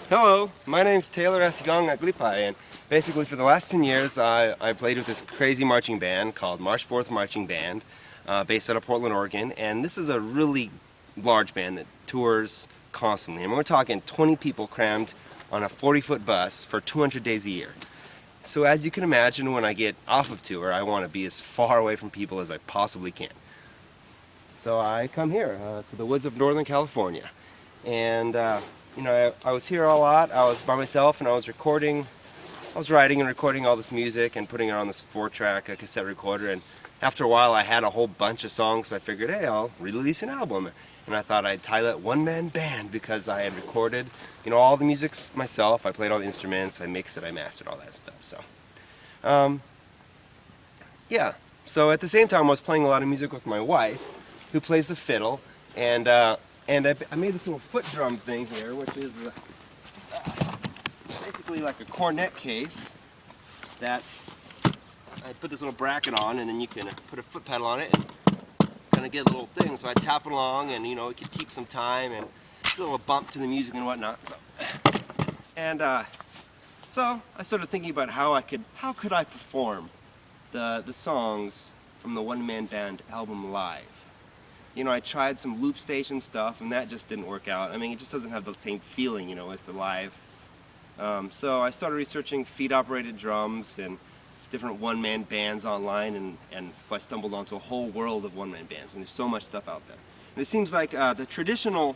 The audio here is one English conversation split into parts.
Hello, my name's Taylor Asiong Aglipay, and basically for the last 10 years I played with this crazy marching band called March 4th Marching Band, based out of Portland, Oregon, and this is a really large band that tours constantly, and we're talking 20 people crammed on a 40-foot bus for 200 days a year. So as you can imagine, when I get off of tour, I want to be as far away from people as I possibly can. So I come here to the woods of Northern California, and you know, I was here a lot. I was by myself, and I was writing and recording all this music and putting it on this 4-track cassette recorder. And after a while, I had a whole bunch of songs, so I figured, hey, I'll release an album. And I thought I'd title it One Man Band because I had recorded, you know, all the music myself. I played all the instruments, I mixed it, I mastered all that stuff. So, yeah. So at the same time, I was playing a lot of music with my wife, who plays the fiddle, and I made this little foot drum thing here, which is basically like a cornet case that I put this little bracket on, and then you can put a foot pedal on it and kind of get a little thing. So I tap it along, and you know, it could keep some time and a little bump to the music and whatnot. So I started thinking about how could I perform the songs from the One Man Band album live. You know, I tried some loop station stuff, and that just didn't work out. I mean, it just doesn't have the same feeling, you know, as the live. So I started researching feet-operated drums and different one-man bands online, and I stumbled onto a whole world of one-man bands. I mean, there's so much stuff out there. And it seems like the traditional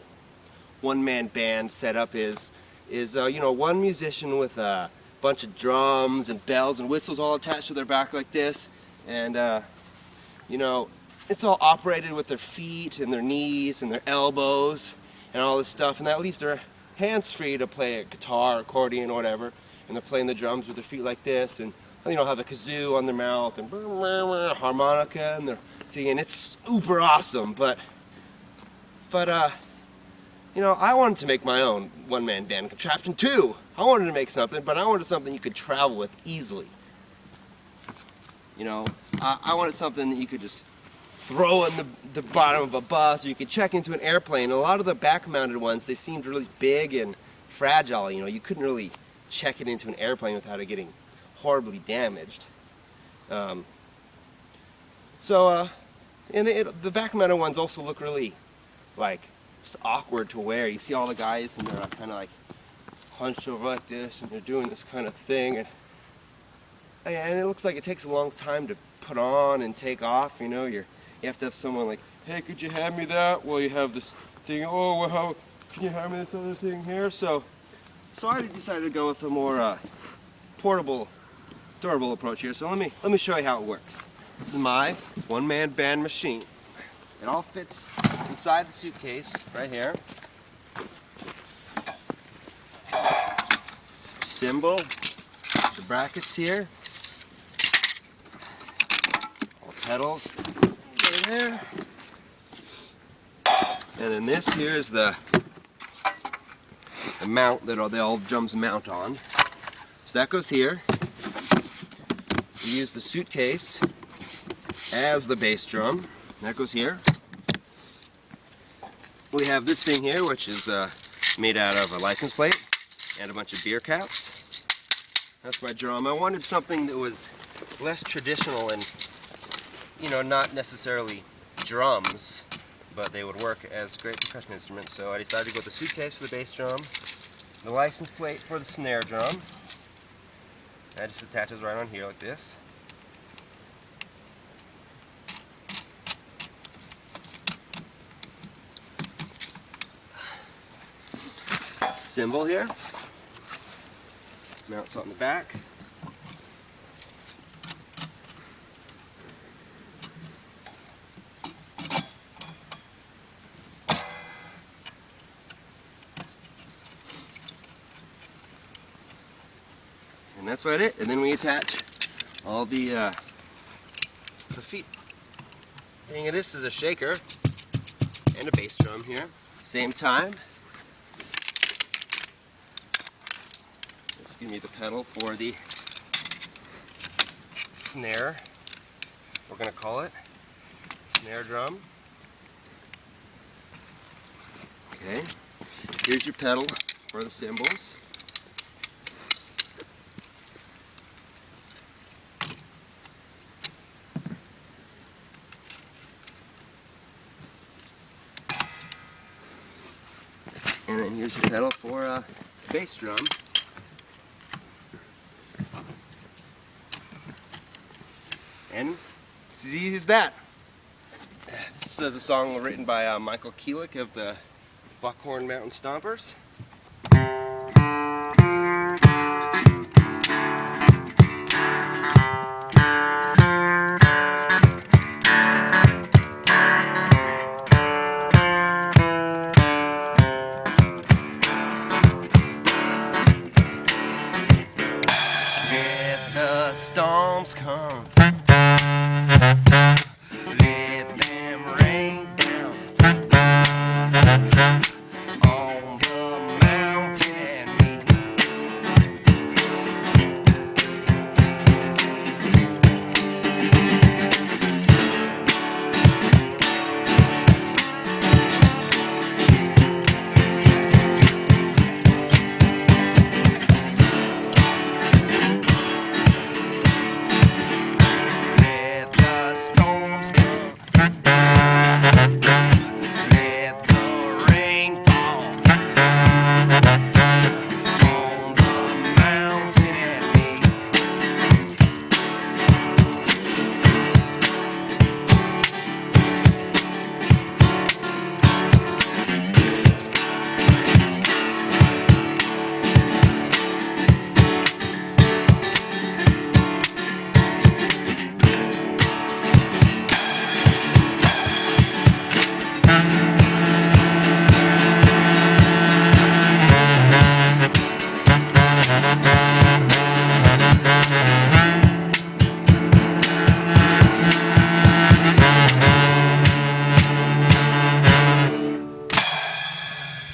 one-man band setup is you know, one musician with a bunch of drums and bells and whistles all attached to their back like this, and you know, it's all operated with their feet and their knees and their elbows and all this stuff, and that leaves their hands free to play a guitar, accordion, or whatever, and they're playing the drums with their feet like this, and you know, have a kazoo on their mouth and harmonica, and they're singing. It's super awesome, but you know, I wanted to make my own one-man band contraption too. I wanted to make something, but I wanted something you could travel with easily. You know, I wanted something that you could just throw in the bottom of a bus, or you could check into an airplane. A lot of the back-mounted ones, they seemed really big and fragile. You know, you couldn't really check it into an airplane without it getting horribly damaged. And the back-mounted ones also look really like just awkward to wear. You see all the guys, and they're kind of like hunched over like this, and they're doing this kind of thing, and it looks like it takes a long time to put on and take off. You know, you have to have someone like, hey, could you hand me that? Well, you have this thing. Oh, well, how can you hand me this other thing here? So I decided to go with a more portable, durable approach here. So let me show you how it works. This is my one-man band machine. It all fits inside the suitcase right here. Cymbal, the brackets here, all pedals. There. And then this here is the mount that all the drums mount on. So that goes here. We use the suitcase as the bass drum. That goes here. We have this thing here, which is made out of a license plate and a bunch of beer caps. That's my drum. I wanted something that was less traditional and, you know, not necessarily drums, but they would work as great percussion instruments. So I decided to go with the suitcase for the bass drum, the license plate for the snare drum. That just attaches right on here like this. Cymbal here, mounts on the back. And that's about it. And then we attach all the feet. Thing of this is a shaker and a bass drum here. Same time. Let's give me the pedal for the snare. We're gonna call it snare drum. Okay. Here's your pedal for the cymbals. And then here's your pedal for a bass drum. And it's as easy as that. This is a song written by Michael Kielich of the Buckhorn Mountain Stompers. Let the storms come